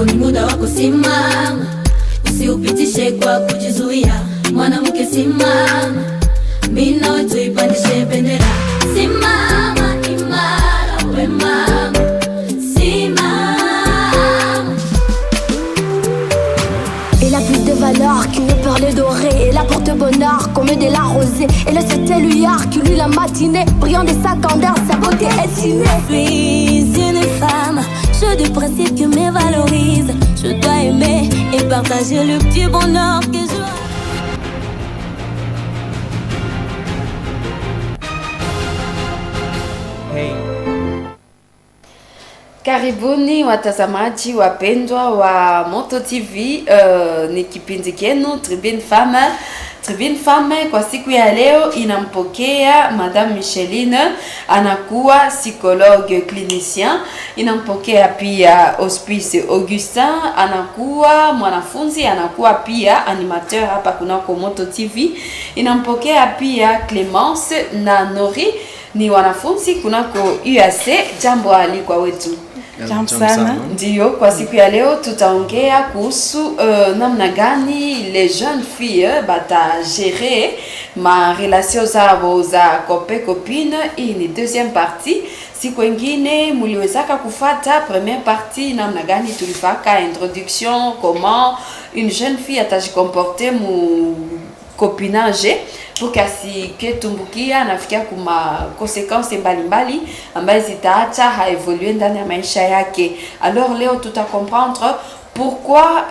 Huu ni muda wa kusimama, usiupitishe kwa kujizuia. Mwanamke simama, mimi nawe tuipandishe bendera. Simama imara we mama, simama. Elle a plus de valeur qu'une perle dorée. Elle apporte bonheur comme de la rosée. Elle est ce telluard qui lui la matinée, brillant de sa candeur, sa beauté est innée. Je suis une femme, j'ai des principes qui me valorisent. Je dois aimer et partager le petit bonheur que je... Karibuni watazamaji wapendwa wa Moto TV, ni kipindi kenu Tribune Femme. Tribune Femme kwa siku ya leo inampokea Madame Micheline, anakuwa psychologue clinicien. Inampokea pia Hospice Augustin, anakuwa mwanafunzi, anakuwa pia animateur hapa kunako Moto TV. Inampokea pia Clemence na Nori, ni wanafunzi kunako UAC. Jambo alikwa wetu. Jambo sana. Ndio, kwa siku ya leo tutaongea kuhusu namna gani les jeunes filles bata gérer ma relation zao za copine. Hii ni deuxième partie. Siku ingine muliwezaka kufata première partie, namna gani tulifaka introduction, comment une jeune fille atajicomporter mu copinage pour qu'asike tumbukia nafikia kuma conséquences mbalimbali ambazo zitaacha haevolue ndani ya maisha yake. Alors leo comprendre pourquoi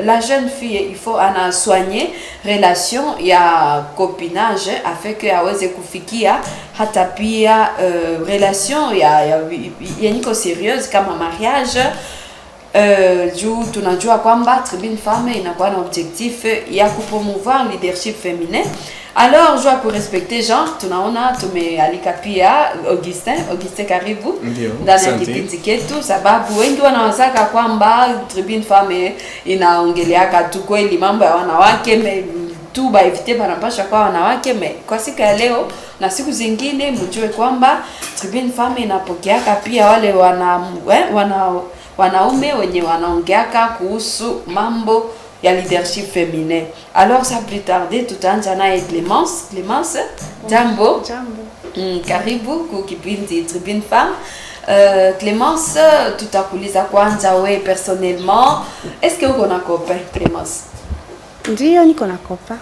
la jeune fille il faut ana soigner relation ya copinage afin que aweze kufikia hata pia relation ya niko sérieuse kama mariage. Juu tunajua kwamba Tribune Femme inakuwa na objectif ya kupromouvoir leadership féminin. Alors joa pour respecter Jean, tunaona tumealika pia Augustin karibu ndani ya kipindi chetu, sababu wengi wanawazaka kwamba Tribune Femme inaongeleaka tu kweli mambo ya wanawake tu baivite banapasha kwa wanawake. Kwa siku ya leo na siku zingine mjue kwamba Tribune Femme inapokeaka pia wale wanaume wenye wanaongeaka kuhusu mambo ya leadership féminin. Alors sans plus tarder tutaanza naye Clemence. Jambo. Karibu ku kipindi Tribune Femme. Clemence, tutakuuliza kwanza we personnellement, est-ce que uko na copain Clemence? Ndio, niko na copain.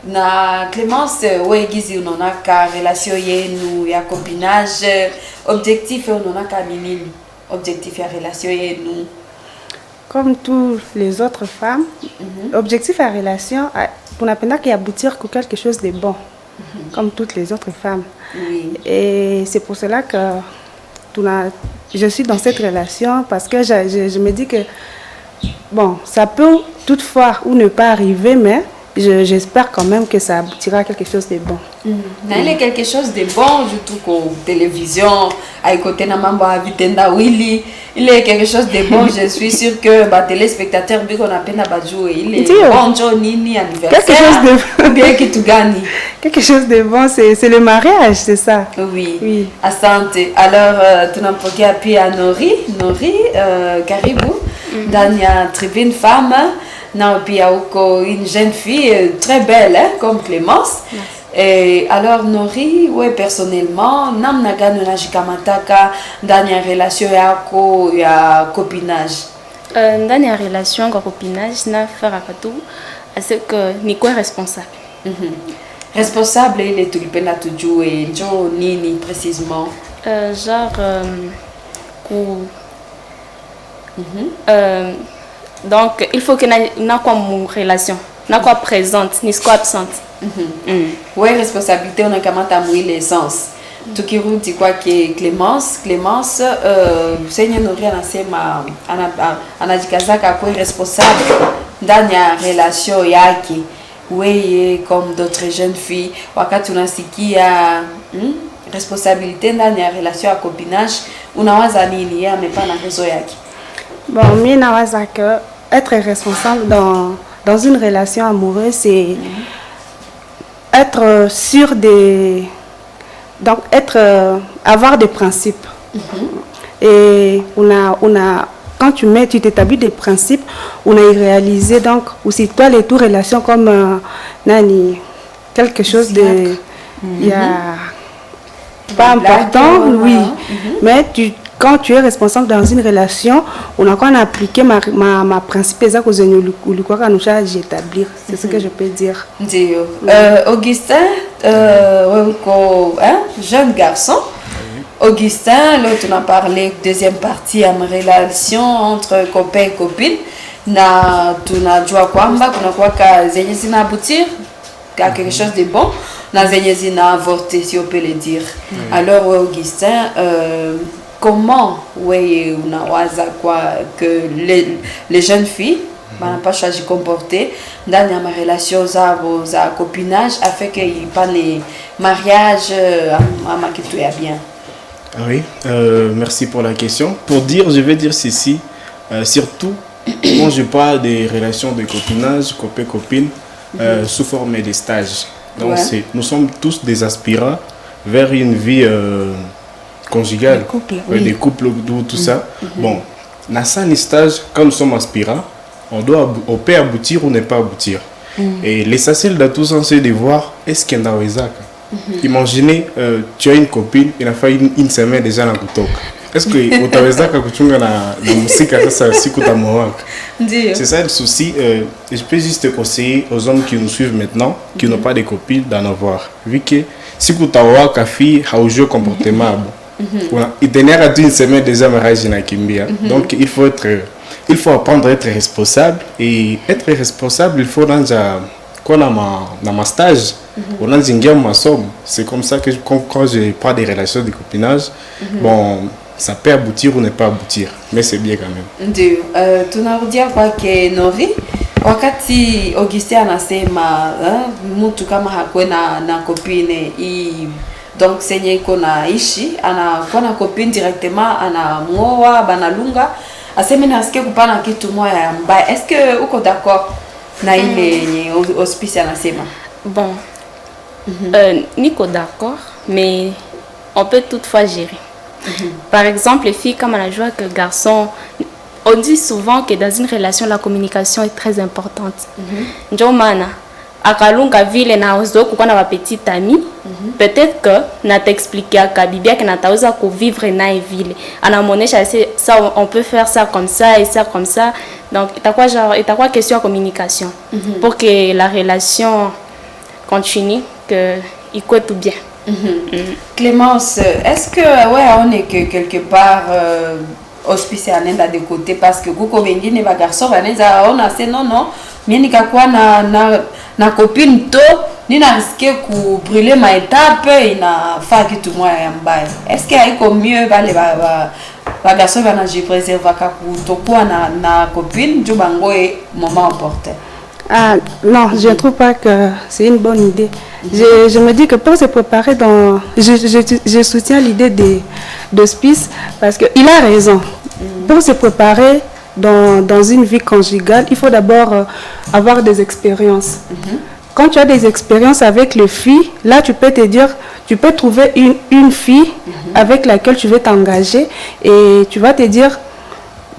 Na Clemence, we gizi unaonaka relation yenu ya copinage, objectif unaonaka nini? Objectif ya relation yenu? Comme tous les autres femmes, objectif à relation, on appelle qu'il aboutir à quelque chose de bon, comme toutes les autres femmes. Oui. Et c'est pour cela que je suis dans cette relation, parce que je me dis que, bon, ça peut toutefois ou ne pas arriver, mais j'espère quand même que ça aboutira à quelque chose de bon. Il y a quelque chose de bon, je trouve qu'au télévision, à côté de mambo à vitenda Willy, il y a quelque chose de bon. Je suis sûre que les téléspectateurs bien qu'on a peine à jouer, il est bon Johnny anniversaire. Quelque chose de bien que tu gagnes. Quelque chose de bon, c'est le mariage, c'est ça. Oui. Asante. Alors tu n'as pas qu'à puis à Nori, karibu dans la Tribune Femme. Non, puis une jeune fille très belle, hein, comme Clémence. Merci. Et alors Nori, ouais, personnellement, namna gani unajikamataka ndani ya relation yako ya copinage? Ndani ya relation kwa copinage na faire tu parce que ni quoi responsable. Responsable ile tulipenda tujue njo nini précisément? Donc il faut que na kwa mon relation, na kwa présente, ni quoi absente. Ouais, responsabilité on a kamata mwile essence. Tukirudi kwa Clemence, Seigneur Nori anasema anajikazaka kwa responsable ndani ya relation yake. Weye comme d'autres jeunes filles, wakati unasikia responsabilité ndani ya relation ya copinage, unawaza nini? Yeye amepa na réseau yake. Bon, mimi nawaza que être responsable dans une relation amoureuse, c'est être sûr de... Donc, avoir des principes. Et quand tu t'établis des principes, on a réalisé donc, ou si toi les tout relations comme quelque chose de, il y a pas important, oui, mais quand tu es responsable dans une relation, on a quand appliqué ma principe exact aux nous charge d'établir. C'est ce que je peux dire. Augustin, jeune garçon. Augustin, là tu as parlé deuxième partie à ma relation entre copain et copine. Na tunajua kwamba kuna kwa zenye zinaaboutir à quelque chose de bon, na zenye zina avorté si on peut le dire. Alors Augustin, comment unawaza quoi que les jeunes filles banapasha jikomporter ndani ya marelation zabo za copinage afin qu'ils pane mariage ama kitu ya bien? Oui, merci pour la question. Pour dire, je vais dire ceci, surtout quand je parle des relations de copinage, copain-copine, sous forme de stage. Donc nous sommes tous des aspirants vers une vie conjugale, des couples, tout ça. Bon, dans ce stage, quand nous sommes aspirants, on peut aboutir ou ne pas aboutir. Et l'essentiel de tout ça, c'est de voir est-ce qu'il y a un Imaginez, tu as une copine, il a fait une semaine déjà dans le TikTok. Est-ce que tu as la musique à ça si tu as C'est ça le souci. Je peux juste te conseiller aux hommes qui nous suivent maintenant, qui n'ont pas de copines, d'en avoir. Vu que si tu as une fille, tu as un jeu comportement. Il tenait à une semaine déjà mariage dans Kimbia. Donc il faut apprendre à être responsable. Et être responsable, il faut dans ma stage, on a ma somme. C'est comme ça que quand je parle des relations de copinage, bon, ça peut aboutir ou ne pas aboutir, mais c'est bien quand même. Ndio, tunarudia kwake Nori. Wakati Augustin anasema mtu kama hakuwe na kopine donc senye iko naishi anakuwa na kopine directement anamwoa banalunga aseme nasikia kupana kitu moya mbaya. Est-ce que uko d'accord na ile yenye hospice anasema? Bon, Nico d'accord, mais on peut toutefois gérer. Par exemple, les filles comme la joie que garçons, on dit souvent que dans une relation la communication est très importante. Njomana akalunga vile na ozo kuko na petite amie, peut-être que na t'expliquer à bibia que na taweza ko vivre na vile. Anamonesha ça on peut faire ça comme ça et ça comme ça. Donc il t'a quoi question de communication pour que la relation continue, que il coûte tout bien. Clémence, est-ce que on est que quelque part hospicier à de côté parce que beaucoup bengi ne va garçon on a c'est non mien nikakuwa na copine to nina risquer ku brûler ma étape inafaa kitu moya ya mbaya. Est-ce que haiko mieux vale ba garçon bana je préserve ka kutokuwa na copine ndio bangoe moment opportun? Ah non, je ne trouve pas que c'est une bonne idée. Je me dis que pour se préparer dans... Je soutiens l'idée d'hospice parce qu'il a raison. Pour se préparer dans une vie conjugale, il faut d'abord avoir des expériences. Quand tu as des expériences avec les filles, là tu peux te dire, tu peux trouver une fille avec laquelle tu veux t'engager et tu vas te dire...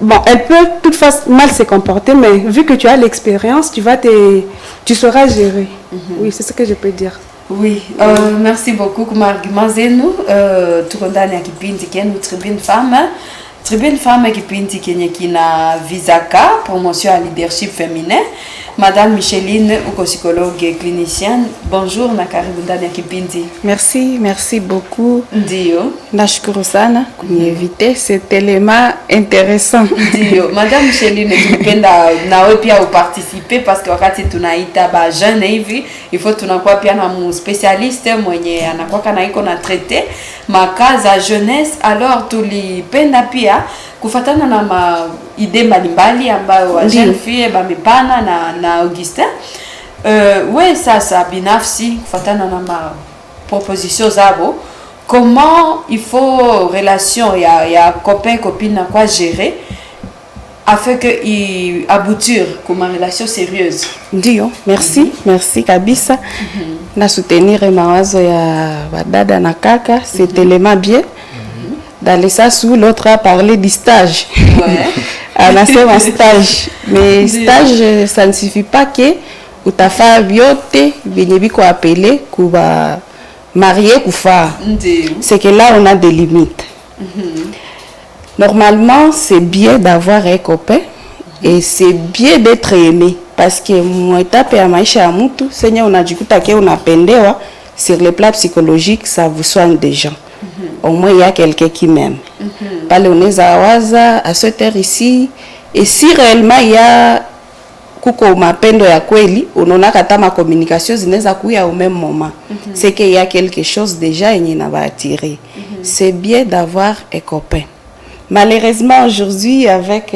Bon, elle peut toutefois mal se comporter, mais vu que tu as l'expérience, tu sauras gérer. Oui, c'est ce que je peux dire. Oui, merci beaucoup pour l'argument. Nous, tout le monde a une tribune femme. Tribune femme qui na Visaka, promotion à leadership féminin. Madame Micheline, psychologue clinicienne. Bonjour, na karibu ndani ya kipindi. Merci beaucoup. Ndio. Nashukuru sana kuniinviter, c'est élément intéressant. Ndio. Madame Micheline, tunapenda nawe pia uparticiper parce que wakati tunaita ba jeune hivi, il faut tunakuwa pia na mu spécialiste mwenye anakuwa na iko na traiter makazi ya jeunesse. Alors tulipenda pia kufatana na idée mbalimbali ambayo wa jeune fille bamepana na Augustin. Ouais, ça binafsi kufatana na proposition zabo, comment il faut relation ya copain copine na quoi gérer afin que il aboutir comme une relation sérieuse. Ndio, merci kabisa. Na soutenir mawazo ya wadada na kaka, c'est élément bien. Dans le sens où l'autre a parlé du stage. Ouais. On a fait un stage. Mais stage, ça ne suffit pas que ou ta fait biote, venez quoi appeler, quoi marier, quoi faire. C'est que là, on a des limites. Normalement, c'est bien d'avoir un copain et c'est bien d'être aimé. Parce que mon étape à maïcha à moutou, Seigneur, on a du coup, on a pendé, sur le plan psychologique, ça vous soigne des gens. Au moins, il y a quelqu'un qui m'aime. Pas le Zawaza, à cette heure ici. Et si réellement il y a kuko mapendo ya kweli, on a kata ma communication zinaweza kuya au même moment. C'est qu'il y a quelque chose déjà et va attirer. C'est bien d'avoir un copain. Malheureusement aujourd'hui avec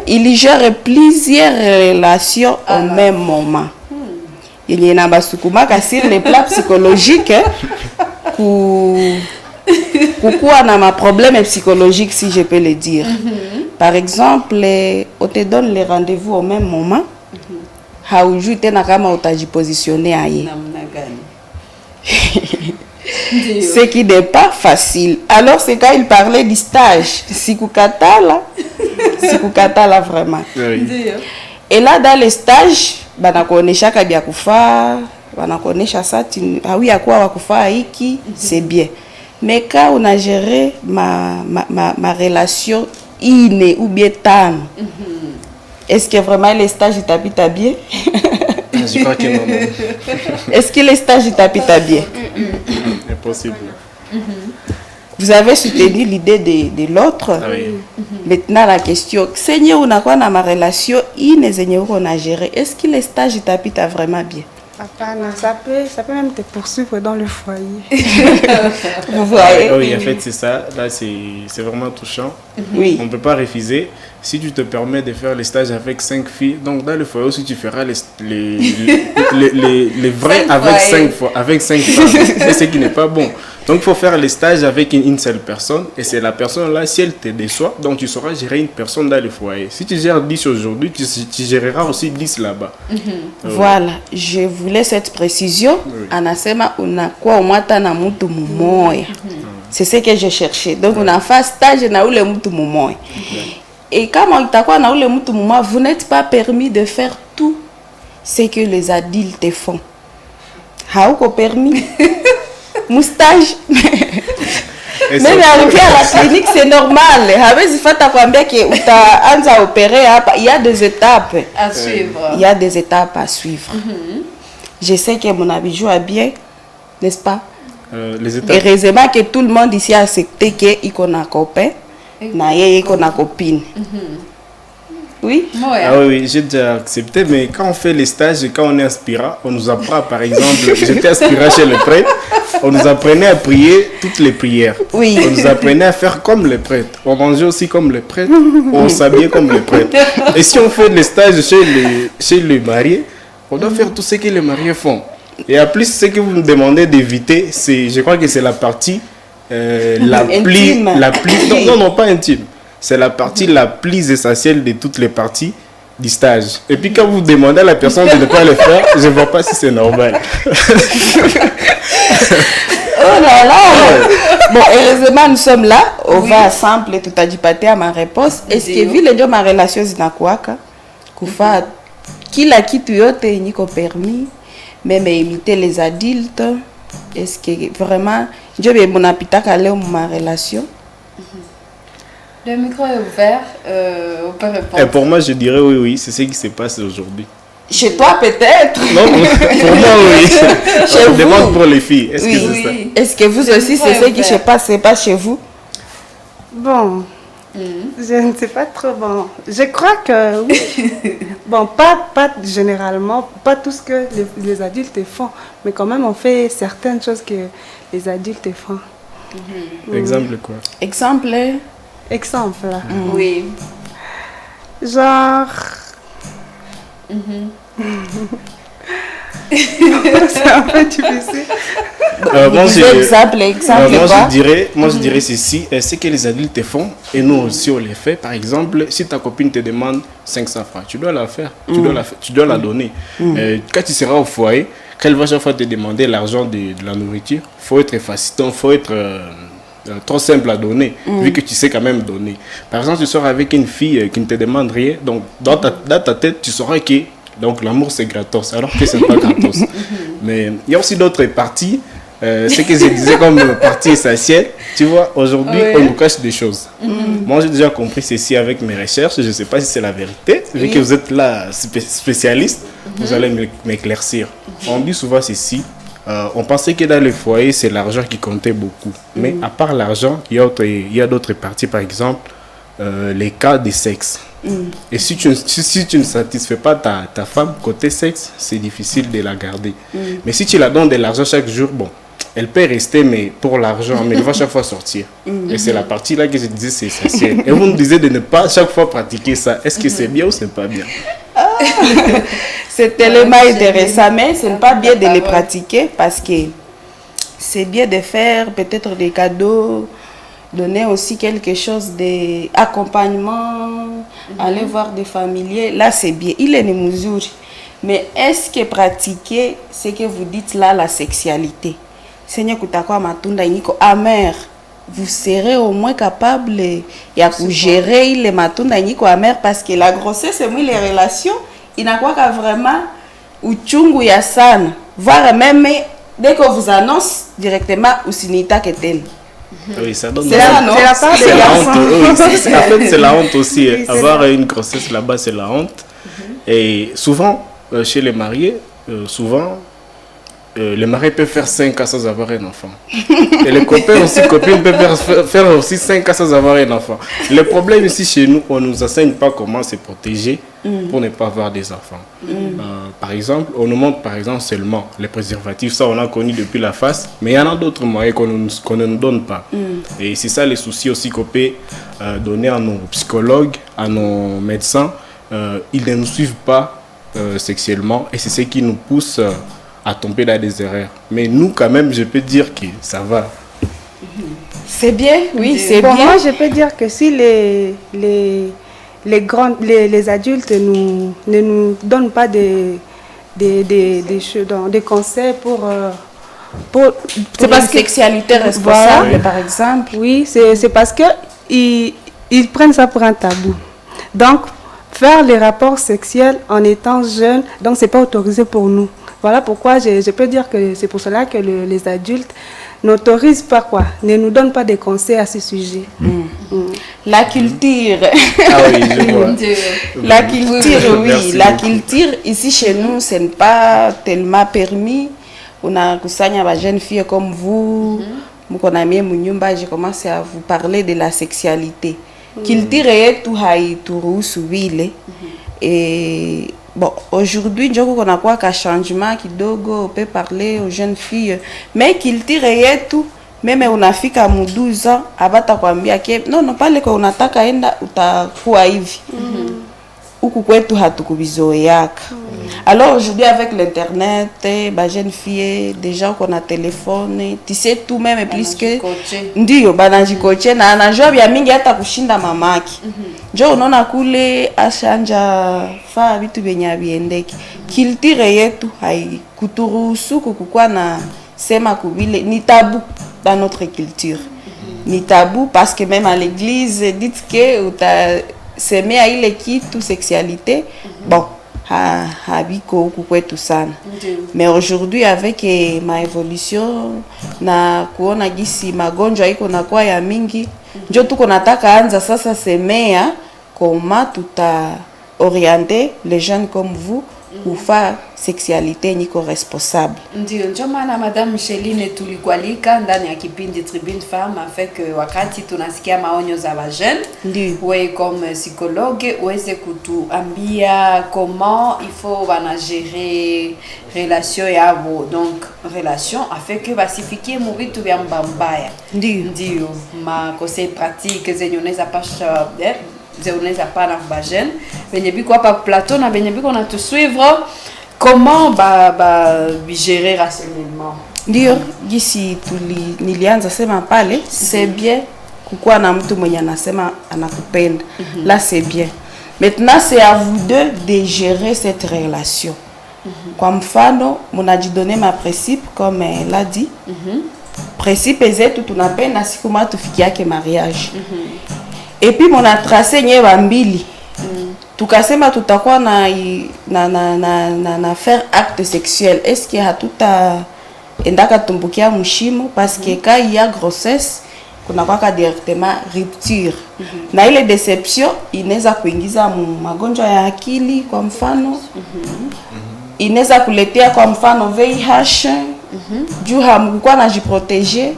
il gère plusieurs relations au même moment. Il y a un basukuma sur les plans psychologiques pourquoi on a un problème psychologique si je peux le dire. Par exemple, on te donne les rendez-vous au même moment. Haujui tena kama utajipositionner aye. Ce qui n'est pas facile. Alors c'est quand il parlait du stage. Sikukata là vraiment. Et là dans le stage, banakuonesha kabia kufa, banakuonesha ça oui à quoi wakufa hiki, c'est bien. Mais quand on a géré ma relation inné ou bien tam, est-ce que vraiment les stages t'habitent bien? Je crois que non. Est-ce que les stages t'habitent bien? Impossible. Vous avez soutenu l'idée de l'autre. Ah oui. Maintenant la question, Seigneur, on a quoi dans ma relation inné, Seigneur, on a géré. Est-ce que les stages t'habitent vraiment bien? Ça peut même te poursuivre dans le foyer. Vous voyez? Oui, en fait, c'est ça. Là, c'est vraiment touchant. Oui. On ne peut pas refuser. Si tu te permets de faire les stages avec 5 filles, donc dans le foyer aussi, tu feras les vrais avec 5 femmes. C'est ce qui n'est pas bon. Donc, il faut faire les stages avec une seule personne. Et c'est la personne-là, si elle te déçoit, donc tu sauras gérer une personne dans le foyer. Si tu gères 10 aujourd'hui, tu géreras aussi 10 là-bas. Voilà, je voulais cette précision. Anasema unakuwa umata na mtu mumoya. C'est ce que je cherchais. Donc on a fait stage na ule mtu mumoya. Et comme on itakuwa na ule mtu mumoya, vous n'êtes pas permis de faire tout ce que les adultes font. Hauko permis. Moustache. Même arrivé à la clinique, c'est normal. Il y a des étapes à suivre. Il y a des étapes à suivre. Je sais que mon abijou a bien, n'est-ce pas? Les étapes. Heureusement que tout le monde ici a accepté qu'il y a un copain, qu'il y a une copine. Oui? Ah oui, j'ai déjà accepté, mais quand on fait les stages, quand on est aspirant, on nous apprend, par exemple, j'étais aspirant chez le prêtre, on nous apprenait à prier toutes les prières. Oui. On nous apprenait à faire comme les prêtres. On mangeait aussi comme les prêtres, on s'habillait comme les prêtres. Et si on fait les stages chez les mariés, on doit faire tout ce que les mariés font. Et en plus, ce que vous me demandez d'éviter, je crois que c'est la partie la plus... Non, pas intime. C'est la partie la plus essentielle de toutes les parties du stage. Et puis quand vous demandez à la personne de ne pas le faire, je ne vois pas si c'est normal. Oh là là! Bon, heureusement, nous sommes là. On va ensemble, tout a dit à ma réponse. Est-ce que vu les gens, ma relation, c'est Kufa, qui l'a quitté, ni qu'on permis, même imiter les adultes. Est-ce que vraiment, je vais mon appétit à ma relation? Le micro est ouvert, on peut répondre. Et pour moi, je dirais oui, c'est ce qui se passe aujourd'hui. Chez toi, peut-être? Non, pour moi, oui. Chez on vous? demande pour les filles. Est-ce que c'est ça? Est-ce que vous aussi, c'est ce qui se passe, c'est pas chez vous? Bon, je ne sais pas trop. Bon, je crois que oui. Bon, pas généralement, pas tout ce que les adultes font, mais quand même, on fait certaines choses que les adultes font. Exemple quoi? Exemple? Exemple. Oui. Genre... C'est un peu difficile. Moi je dirais ceci, ce que les adultes font et nous aussi on les fait. Par exemple, si ta copine te demande 500 francs, tu dois la faire, tu dois la donner. Quand tu seras au foyer, Quand elle va chaque fois te demander l'argent de la nourriture, il faut être facile, il faut être trop simple à donner, vu que tu sais quand même donner. Par exemple, tu sors avec une fille qui ne te demande rien, donc dans ta tête, tu sauras que donc l'amour c'est gratos, alors que c'est pas gratos. Mais il y a aussi d'autres parties. Ce que je disais comme partie essentielle, tu vois, aujourd'hui on nous cache des choses. Moi j'ai déjà compris ceci avec mes recherches, je ne sais pas si c'est la vérité, vu que vous êtes là spécialiste, vous allez m'éclaircir. On dit souvent ceci, on pensait que dans le foyer c'est l'argent qui comptait beaucoup, mais à part l'argent, il y a d'autres parties, par exemple les cas de sexe. Et si tu ne satisfais pas ta femme côté sexe, c'est difficile de la garder. Mais si tu la donnes de l'argent chaque jour, bon, elle peut rester mais pour l'argent, mais elle va chaque fois sortir. Et c'est la partie là que je disais c'est essentiel. Et vous me disiez de ne pas chaque fois pratiquer ça. Est-ce que c'est bien ou c'est pas bien? C'est tellement intéressant, mais ce n'est pas bien de les pratiquer parce que c'est bien de faire peut-être des cadeaux, donner aussi quelque chose d'accompagnement, aller voir des familiers. Là, c'est bien. Il est une mesure. Mais est-ce que pratiquer ce que vous dites là, la sexualité, Seigneur Kutakwa Matunda Iniko amer, vous serez au moins capable de gérer les Matunda Iniko amer parce que la grossesse et les relations, il n'a quoi qu'à vraiment uchungu ya sana. Voire même dès qu'on vous annonce directement ou sinita que tel. Oui, ça donne c'est la honte. En fait, c'est la honte aussi. Oui, avoir une grossesse là-bas, c'est la honte. Et souvent, chez les mariés, les mariés peuvent faire 5 ans sans avoir un enfant. Et les copains aussi, copines peuvent faire aussi 5 ans sans avoir un enfant. Le problème ici chez nous, on ne nous enseigne pas comment se protéger pour ne pas avoir des enfants. Par exemple, on nous montre par exemple seulement les préservatifs. Ça, on a connu depuis la face. Mais il y en a d'autres moyens qu'on ne nous donne pas. Et c'est ça les soucis aussi qu'on peut donner à nos psychologues, à nos médecins. Ils ne nous suivent pas sexuellement. Et c'est ce qui nous pousse à tomber dans des erreurs. Mais nous, quand même, je peux dire que ça va. C'est bien, oui, c'est bien. Moi, je peux dire que si les adultes ne nous donnent pas des conseils pour c'est parce que sexualité responsable, voilà, par exemple. Oui, c'est parce que ils prennent ça pour un tabou. Donc, faire les rapports sexuels en étant jeune, donc c'est pas autorisé pour nous. Voilà pourquoi je peux dire que c'est pour cela que les adultes n'autorisent pas ne nous donnent pas des conseils à ce sujet. La culture. Ah oui, je vois. La culture, oui. La culture, ici chez nous, ce n'est pas tellement permis. On a des jeunes filles comme vous. Mon ami Mounyumba, j'ai commencé à vous parler de la sexualité. Culture est tout haïtourou souvile. Et bon, aujourd'hui, on a quoi qu'un changement qui dogo peut parler aux jeunes filles. Mais culture est tout. Même on a fait qu'à 12 ans, abata kwambia que non pas le qu'on ataka enda utakuwa hivi. Huku kwetu hatukubizoeaka. Alors aujourd'hui avec l'internet, les jeunes filles déjà qu'on a téléphone, tu sais tout même plus que ndio banajikoche na anajua bya mingi hata kushinda mamaki. Ndio unaona kule ashanja fa vitu vyenye viendeki. Culture yetu haikuturuhusu kukua na sema kubile ni tabou dans notre culture. Ni tabou parce que même à l'église dites que s'aimer à ile kitu sexualité bon habiko kukwetu sana. Mais aujourd'hui avec ma évolution na kuona gisi magonjwa iko na kwa ya mingi njo tuko nataka anza sasa semea comment tuta orienter les jeunes comme vous kufa sexualité niko responsable. Ndio maana Madame Micheline tulikualika ndani ya kipindi Tribune Femme afin que wakati tunasikia maonyo za wajene wewe comme psychologue uweze kutuambia comment il faut gérer relation yabo, donc relation afin que basifikie mu vitu vya mbaya. Ndio ma conseil pratique zenye unaweza pasha unaweza pas na bajene benye biko hapa plateau na benye biko na tu suivre comment gérer rationnement. Ndio gisi nilianza sema pale c'est bien kukuwa na mtu mwenye anasema anakupenda. Là c'est bien. Maintenant c'est à vous deux de gérer cette relation. Kwa mfano, munajidone ma principe comme elle a dit. Principe zetu tunapenda siku moja tufikiake mariage. Et puis mona tracé nyewe mbili. Tukasema tutakuwa na faire acte sexuel. Est-ce que hatuta endaka tumbukia mshimo parce que quand il y a grossesse kuna kwaka directement rupture. Na ile deception inaweza kuingiza magonjwa ya akili kwa mfano. Inaweza kuletea kwa mfano VIH. Juu hamkuwa najiproteger.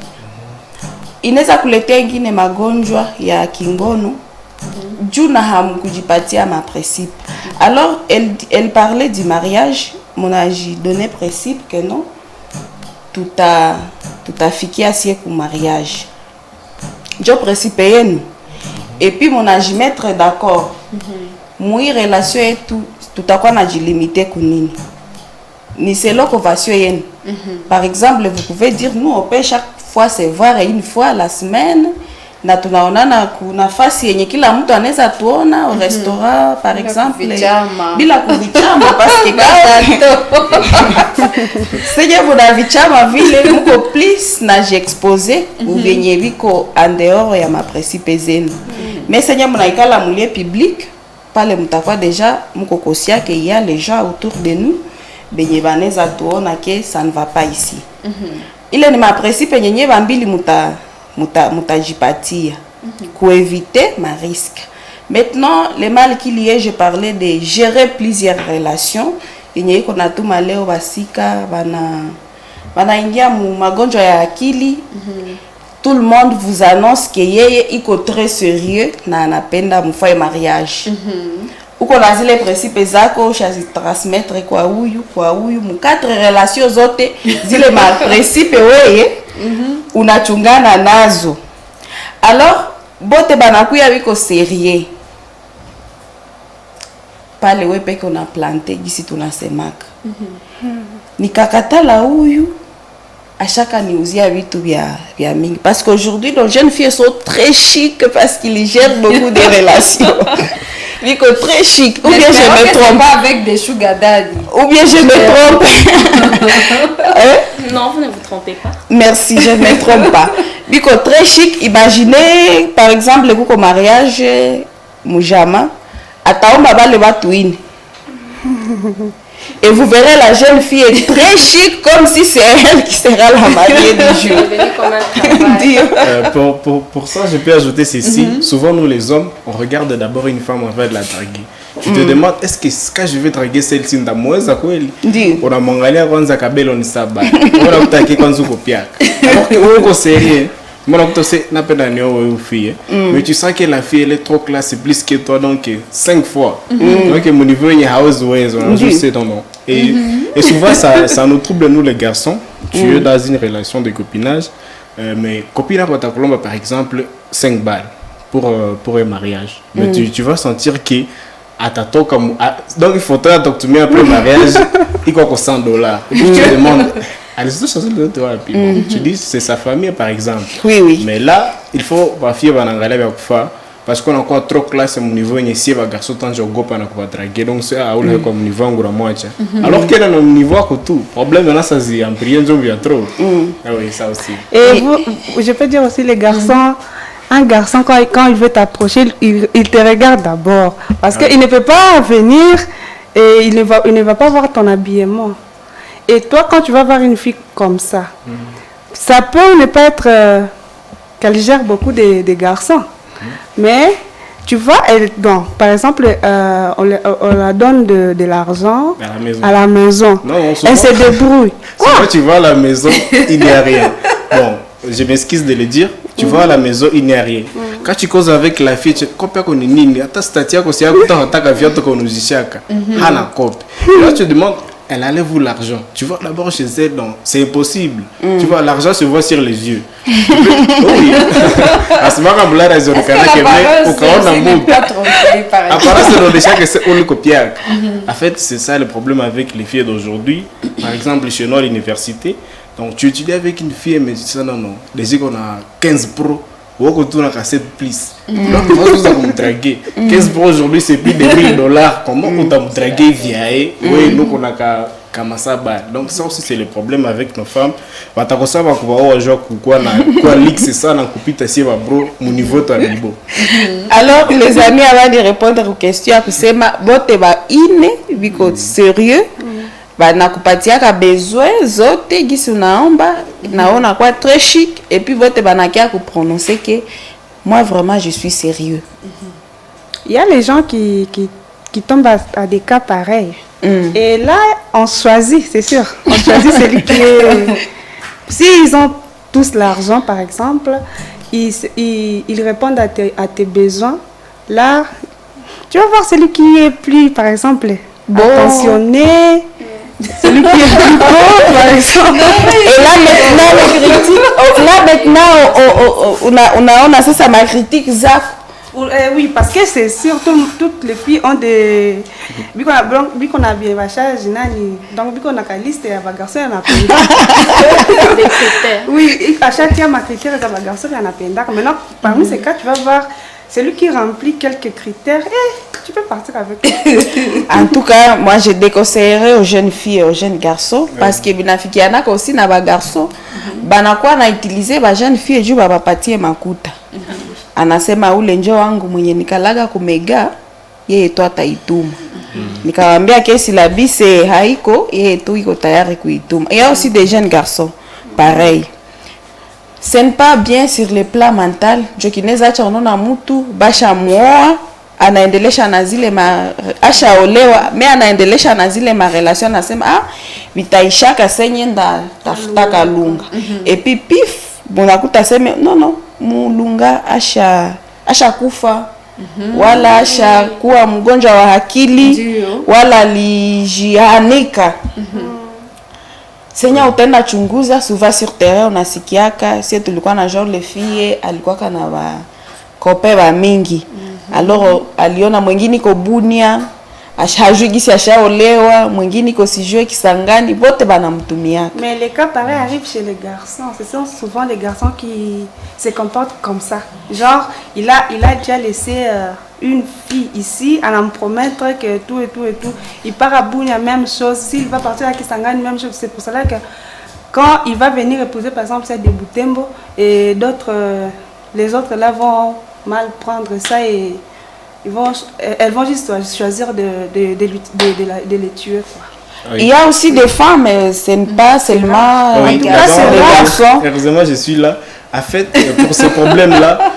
Inaweza kuletea ingine magonjwa ya kingono. Juu na hamkujipatia ma principe. Alors elle parlait du mariage, mon agi donné principe que non tutafikia sie ku mariage. Jo principe yenu. Et puis mon agi mettre d'accord. Mui relation yetu tutakuwa najilimiter kunini. Ni selon convention yenu. Par exemple, vous pouvez dire nous on peut chaque fois se voir une fois la semaine. Na tunaonana kuna nafasi yenye kila mtu anaweza tuona au restaurant par exemple bila kuvichama parce que sije kuna vichama vile mko plus na j'exposer ou venye biko en dehors ya ma principe zenu mais sije mnaikala mulie public pale mtakuwa déjà mko kosia que il y a les gens autour de nous benye baneza tuona que ça ne va pas ici ile ni ma principe yenye bambili mutajipatia pour éviter ma risque. Maintenant, le mal qu'il y a, je parlais de gérer plusieurs relations. Il y a qu'on a tout malheur basika bana ingia mu magonjwa ya akili. Tout le monde vous annonce que yeye iko très sérieux na anapenda mfanye mariage. Uko na zile principe zako chazi transmettre kwa huyu mu quatre relations zote zile ma principe weye unachungana nazo. Alors bote banakuya biko sérieux pale wepe kuna planté gisi tunasemaka nikakatala huyu ashaka niuzia vitu vya mingi parce qu'aujourd'hui nos jeunes filles sont très chic parce qu'ils gèrent beaucoup de relations. Biko très chic. Ou bien je me trompe pas avec des sugar daddy. Ou bien je me trompe. Non, vous ne vous trompez pas. Merci, je ne me trompe pas. Biko très chic. Imaginez par exemple le couple mariage mujama ataomba bale watuine. Et vous verrez la jeune fille est très chic comme si c'est elle qui sera la mariée du jour. Pour ça, je peux ajouter ceci. Souvent, nous les hommes, on regarde d'abord une femme avant de la draguer. Tu te demandes, est-ce que quand je vais draguer celle-ci, on a mongalé avant de kabelo ni saba. On a attaqué quand on copia. Alors que on est sérieux. Mais tu sens que la fille elle est trop classe, plus que toi, donc 5 fois. Donc mon niveau est house ways, on a juste ton nom. Et souvent ça nous trouble nous les garçons. Tu es dans une relation de copinage, mais copinage par exemple 5 balles pour un mariage. Mais tu vas sentir que à ta toque donc il faudra donc tu mets après le mariage, il coûte $100. Et puis tu te demandes. Tu dis c'est sa famille par exemple. Oui. Mais là, il faut vérifier parce qu'on a encore trop classe à mon niveau ici va garçon tant je go pas na ko draguer donc c'est à où comme niveau ngura moitié. Alors que dans le niveau à tout problème là ça c'est en prière je viens trop. Ah oui, ça aussi. Et je peux dire aussi les garçons un garçon quand il veut t'approcher, il te regarde d'abord parce qu'il ne peut pas venir et il ne va pas voir ton habillement. Et toi, quand tu vas voir une fille comme ça, ça peut ne pas être qu'elle gère beaucoup de garçons. Mais tu vois, par exemple, on la donne de l'argent à la maison. Non, elle se débrouille. Souvent, tu vas à la maison, il n'y a rien. Bon, je m'excuse de le dire. Tu vas à la maison, il n'y a rien. Quand tu causes avec la fille, tu copies qu'on est nini. Attends, c'est-à-dire que c'est un temps qu'on nous dit chaque. Hana copie. Là, tu demandes. Elle enlève vous l'argent. Tu vois d'abord chez elle, non, c'est impossible. Tu vois, l'argent se voit sur les yeux. Oui. À ce moment-là, il y a des gens qui en fait, c'est ça le problème avec les filles d'aujourd'hui. Par exemple, chez nous à l'université, donc tu étudies avec une fille, mais tu dis non. Déjà qu'on a 15 pros. Ou qu'on tourne à 7 plus. Donc, on va nous draguer. 15 pour aujourd'hui, c'est plus de $1000. Comment on t'a dragué via oui, nous, on a kamasa ba. Donc ça aussi c'est le problème avec nos femmes. Batakosaba kuba ojo kukwa na kwa leak c'est ça na kupita si ba bro mon niveau to bibo. Alors les amis, avant de répondre aux questions kusema bote ba ine biko sérieux. Ba nakupatia ka besoin zote gisi unaomba naona kwa très chic et puis bote banakia ku prononcer que moi vraiment je suis sérieux. Il y a les gens qui tombent à des cas pareils. Et là, on choisit, c'est sûr. On choisit celui qui est... S'ils ont tous l'argent, par exemple, ils répondent à tes besoins. Là, tu vas voir celui qui est plus, par exemple, attentionné. Celui qui est plus beau, par exemple. Et là maintenant, on a ça ma critique ça. Oui, parce que c'est sûr, toutes les filles ont des... Vu qu'on a bien vachage, donc vu qu'on a une liste, il y a des garçons, il y en a plein. Des critères. Oui, à chaque fois, ma critère, il y a des garçons, il y en a plein. Maintenant, parmi ces cas, tu vas voir celui qui remplit quelques critères, tu peux partir avec lui. En tout cas, moi, je déconseillerais aux jeunes filles et aux jeunes garçons, parce que il y en a aussi des garçons, on a utilisé les jeunes filles et je vais partir makuta. Anasema ule njo wangu mwenye nikalaga kumega yeye tu ataituma. Nikamwambia kesi la bise haiko yeye tu iko tayari kuituma. Il y a aussi des jeunes garçons pareil. Ce n'est pas bien sur le plan mental. Jo kineza acha unaona mtu basha muoa anaendelesha na zile ashaolewa me anaendelesha na zile ma relation nasema vitaishaka senye nda tafuta kalunga. Et puis pif bonakuta sema non mulunga asha kufa wala asha kuwa mgonjwa wa akili wala lijianika. Senya utaenda chunguza souvent sur terrain unasikiaka si tulikuwa na genre les filles alikuwa kana ba kope ba mingi. Alors aliona mwingine ko Bunia ashajugisi ashaolewa mwingine ko sijue Kisangani bote banamtumia. Mais les cas pareils arrivent chez les garçons. Ce sont souvent les garçons qui se comportent comme ça. Genre il a déjà laissé une fille ici à en promettre que tout et tout et tout. Il part à Bunia, même chose. S'il va partir à Kisangani, même chose. C'est pour cela que quand il va venir épouser par exemple celle de Butembo et d'autres, les autres là vont mal prendre ça et elles vont juste choisir de les tuer. Quoi. Oui. Il y a aussi des femmes, ce n'est pas seulement oui, les garçons. Heureusement, je suis là. En fait, pour ce problème-là,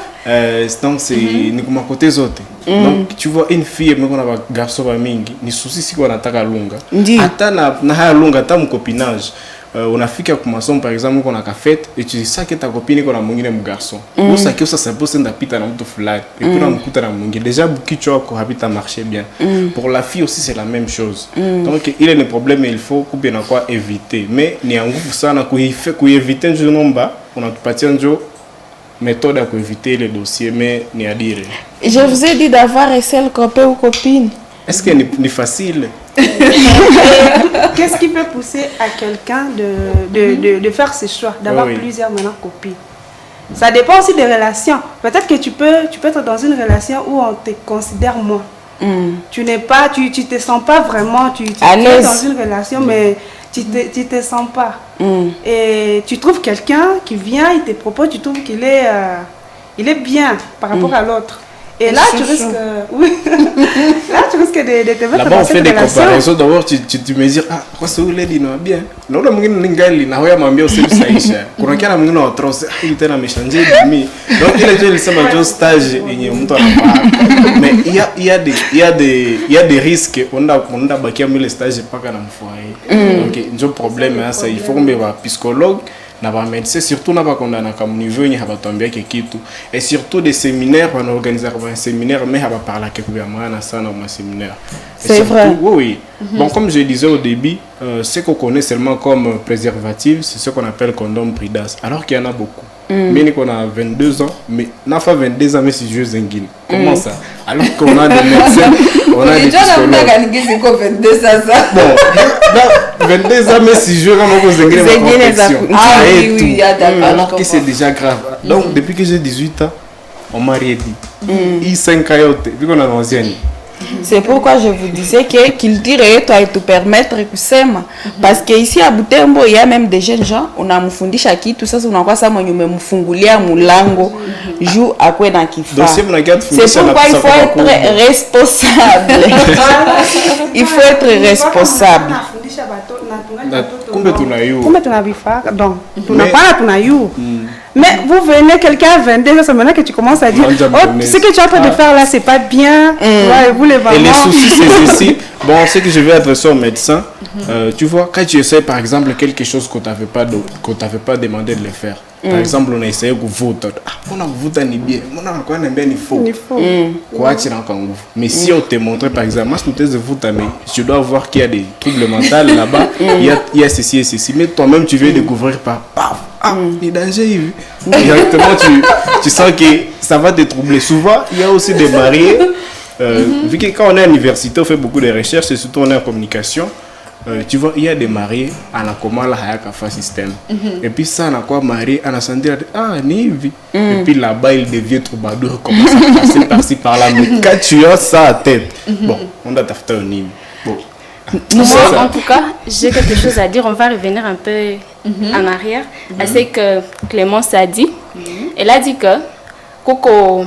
donc c'est ni côté zote. Donc tu vois une fille mais qu'on a garçon ba mingi, ni souci si qu'on ataka lunga. Hata na haya lunga hata mcopinage. Unafika kwa masomo par exemple qu'on a ka fête et tu dis ça que ta copine qu'on a mwingine mgarçon. Ou ça que ça suppose ndapita na mtu fulani et puis unamkuta na mwingine. Déjà bukicho ko habita marcher bien. Pour la fille aussi c'est la même chose. Donc il est le problème il faut couper na quoi éviter. Mais ni nguvu sana kueviter njo nomba unatupatia njo méthode à éviter les dossiers mais ni à dire. Je vous ai dit d'avoir un seul copain ou copine. Est-ce que c'est facile? Qu'est-ce qui peut pousser à quelqu'un de faire ce choix, d'avoir plusieurs maintenant copines? Ça dépend aussi des relations. Peut-être que tu peux être dans une relation où on te considère moins. Tu te sens pas vraiment, tu es dans une relation mais tu te sens pas. Et tu trouves quelqu'un qui vient, il te propose, tu trouves qu'il est bien par rapport à l'autre. Et là, tu risques, de te mettre là-bas, dans on fait cette des relation. comparaisons. D'abord, tu me dis, quoi c'est où les dîners bien. Là, on a mis une lingali, na hoya mambia aussi ça isha. Quand on a mis une autre, il était là me changer de mi. Donc il est déjà le même stage et il monte à la mais il y a des risques. On a baqué le stage pas qu'à foyer. Donc il y a un problème ça. Il faut qu'on ait un psychologue. Na ba médecin surtout na ba kondana comme niveau ni haba tombia kitu et surtout des séminaires on organise un séminaire mais haba parler quelque bien maana sana au séminaire. C'est vrai. Oui. Bon comme je disais au début ce qu'on connaît seulement comme préservatif c'est ce qu'on appelle condom Pridas alors qu'il y en a beaucoup. Mais qu'on a 22 ans mais n'a pas 22 ans mais c'est juste zengine. Comment ça? Alors qu'on a des médecins, on a des psychologues. 22 ans ça. Bon, 22 ans mais si je rentre aux zengine. Ah oui, alors que c'est déjà grave. Donc depuis que j'ai 18 ans, on m'a dit. Il 5 ans, vu qu'on a l'ancienne. C'est pourquoi je vous disais que culture yetu haitupermettre kusema parce que ici à Butembo il y a même des jeunes gens unamfundisha kitu sasa unakuwa kama mwenye umemfungulia mulango juu akwe na kifaa. C'est pourquoi il faut être responsable. Il faut être responsable. Kumbe tunavifaa donc tunapana tunayu. Mais vous venez, quelqu'un a 22 c'est maintenant que tu commences à dire ce que tu es en train de faire là, c'est pas bien. Ouais, vous les et les soucis, c'est ceci. Bon, c'est que je vais adresser au médecin. Tu vois, quand tu essaies par exemple quelque chose qu'on t'avait pas demandé de le faire. Par exemple, on a essayé de voter. On a voté ni bien. On a quoi bien ni faux. Quoi tu n'as nguvu. Mais si on te montre par exemple, moi je te dis voter, mais je dois voir qu'il y a des troubles mentaux là-bas. Il y a ceci et ceci. Mais toi-même tu veux découvrir par paf. Les dangers. Directement tu sens que ça va te troubler. Souvent, il y a aussi des mariés. Vu que quand on est à l'université, on fait beaucoup de recherches et surtout on est en communication. Tu vois, il y a des mariés à la comment la hayaka système. Et puis ça, on a quoi marié, on a senti Nivi. Et puis là-bas, il devient troubadour, commence à passer par-ci par-là. Mais quand tu as ça à tête, bon, on a tafta au Nivi. Bon. Moi, en tout cas, j'ai quelque chose à dire. On va revenir un peu en arrière à ce que Clémence a dit. Elle a dit que Coco.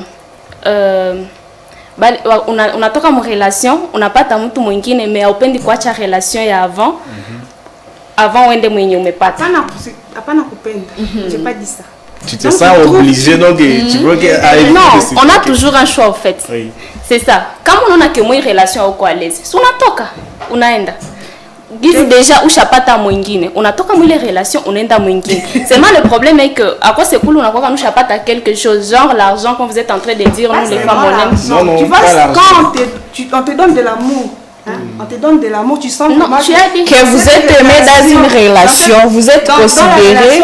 On a toka mon relation, on n'a pas ta mtu mwingine mais upendi kuacha relation ya avant. Avant uende mwenye umepata. Hapana kupenda. J'ai pas dit ça. Tu te sens obligé donc tu veux que non, on a toujours un choix en fait. Oui. C'est ça. Quand on a que moi relation au à l'aise, si unatoka, unaenda. Gizi déjà ushapata mwingine, unatoka mwile relation unaenda mwingine. Seulement le problème est que à quoi c'est cool on a quoi quand ushapata quelque chose genre l'argent quand vous êtes en train de dire nous les femmes on aime. Non, tu vois quand on te donne de l'amour. On te donne de l'amour, tu sens non, tu as dit que vous êtes aimé dans une relation, vous êtes considéré.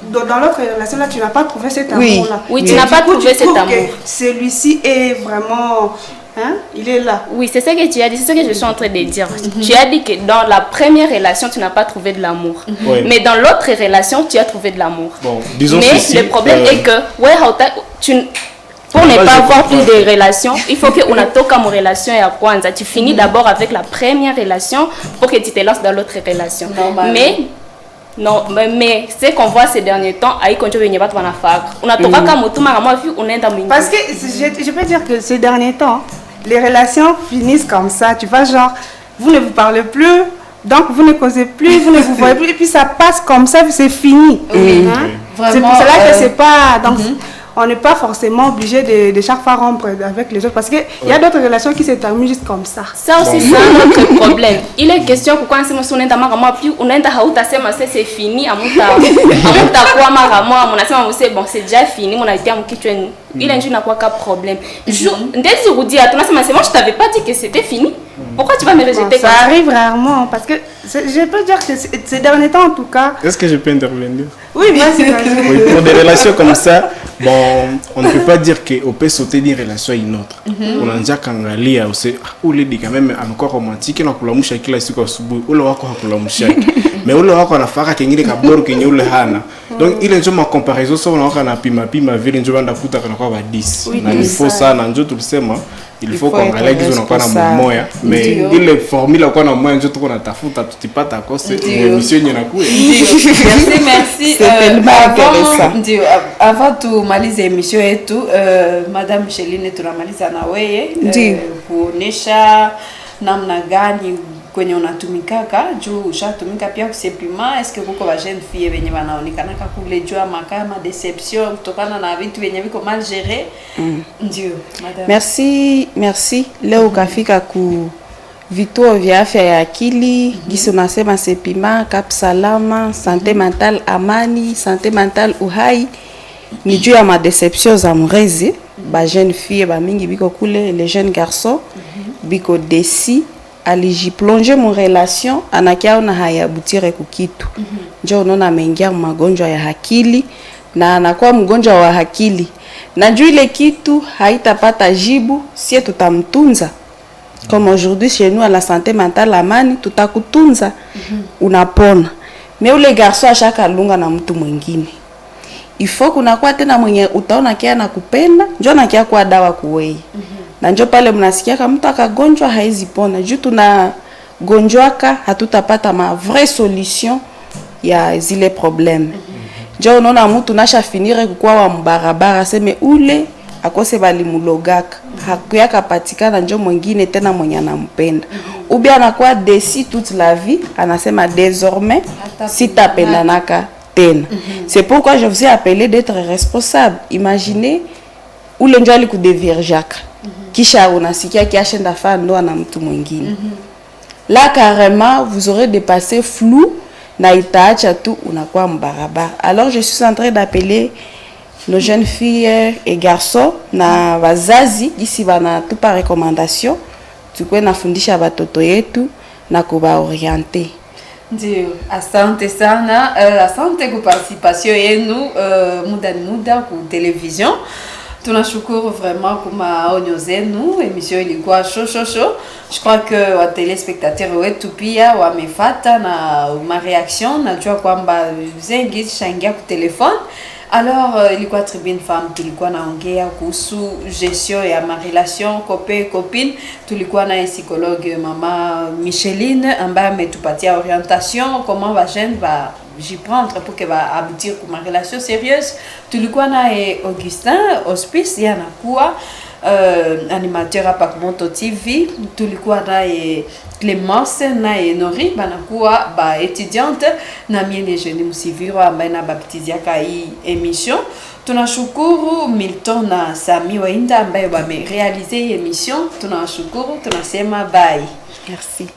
Dans l'autre relation là, tu n'as pas trouvé cet amour-là. Oui, tu n'as pas trouvé cet amour. Celui-ci est vraiment, il est là. Oui, c'est ce que tu as dit, c'est ce que je suis en train de dire. Tu as dit que dans la première relation, tu n'as pas trouvé de l'amour. Mais dans l'autre relation, tu as trouvé de l'amour. Bon, disons mais ceci, le problème est que, pour ne pas avoir plus de relations, il faut qu'on a toka mon relation et à kwanza. Tu finis d'abord avec la première relation pour que tu te lances dans l'autre relation. Mais ce qu'on voit ces derniers temps, parce que je peux dire que ces derniers temps, les relations finissent comme ça. Tu vois, genre, vous ne vous parlez plus, donc vous ne causez plus, vous ne vous voyez plus, et puis ça passe comme ça, c'est fini. C'est pour cela que c'est pas... Donc, on n'est pas forcément obligé de chaque fois rompre avec les autres parce qu'il y a d'autres relations qui se terminent juste comme ça. Ça aussi, c'est un autre problème. Il est question pourquoi on c'est fini, c'est déjà fini, on a été en kitchen. Il est n'a pas problème. Je t'avais pas dit que c'était fini. Pourquoi tu vas me rejeter? Ça arrive rarement parce que je peux dire que ces derniers temps en tout cas. Est-ce que je peux intervenir? Oui, vas-y. Oui, pour des relations comme ça, bon, on ne peut pas dire qu'on peut sauter d'une relation à une autre. On a déjà kangalia aussi, ou les dit quand même encore romantique, on a kula musha kila siku asubuhi, ule wako hakula musha. Mais ule wako anafaka kengine kaboro kenye ule hana. Donc il est ma comparaison sur on a kana pima vile njo banda futa kana kwa 10. Na il faut ça na njo tulisema il faut qu'on relaxe on a na moya mais ile formule kwa na moya njo tuko na tafuta tutipata kwa c'est émission yenye nakuya. Merci. C'est tellement intéressant. Avant tumalize émission yetu Madame Micheline tunamaliza na wewe kuonesha namna gani kwenye unatumikaka juu ushatumika pia kusepima est-ce que kuko ba jeune fille wenye wanaonekana kule jua makama deception kutokana na vitu wenye viko mal géré. Ndio madame. Merci leo kafika ku vituo vya afya ya akili gisi unasema sepima Cap Salama santé mentale amani santé mentale uhai ni juu ya ma deceptions amoureuses ba jeune fille ba mingi biko kule les jeunes garçons biko desi aliji plonger mon relation anakia na hayabutire kukitu njo unaona ameingia magonjwa ya akili na anakuwa mgonjwa wa akili na juu ile kitu haitapata jibu si tutamtunza. Comme aujourd'hui chez nous à la santé mentale amani tutakutunza unapona. Mais ule garçon ashaka lunga na mtu mwingine. Il faut kuna kwa tena mwenye utaona kia na kupenda, njoo na kia kwa dawa kuwei. na njo pale mnasikia mtu akagonjwa haizi pona juu tunagonjwaka hatutapata ma vraie solution ya zile problème. Njo unaona mtu nasha finire kukua wa mbarabara seme ule akose balimulogaka hakuyaka patikana njo mwingine tena mwenye anampenda. Ou bien anakuwa déçu toute la vie, anasema désormais sitapendanaka tena. C'est pourquoi je vous ai appelé d'être responsable. Imaginez ule njo alikudevirjaka kisha unasikia kiashenda fa ndoa na mtu mwingine. Là carrément vous aurez dépassé flou na itaacha tu unakuwa mbarabara. Alors je suis en train d'appeler nos jeunes filles et garçons na wazazi ici bana tu par recommandation tukwe nafundisha batoto yetu na kubaorienter. Ndio, asante sana. Asante kwa participation yenu muda ku television. Tunashukuru vraiment kwa maonyo zenu. Emission ilikuwa show. Je crois que wa téléspectateurs wetu pia wamefata na ma réaction najua kwamba zengi shangia ku telefone. Alors ilikuwa Tribune Femme, tulikuwa naongea kuhusu gestion ya ma relation copine. Tulikuwa na psychologue mama Micheline ambaye ametupatia orientation comment va jeune va j'y prendre pour que va aboutir pour ma relation sérieuse. Tulikuwa na Augustin Hospice yanakuwa animateur hapa Moto TV. Tulikuwa na Clémence na Nori banakuwa ba étudiante na miene jeune musiviro ambaye na baptiziaka hii émission. Tunashukuru Milton na Sami Wainda ambaye wamerealize hii émission. Tunashukuru, tunasema bye. Merci.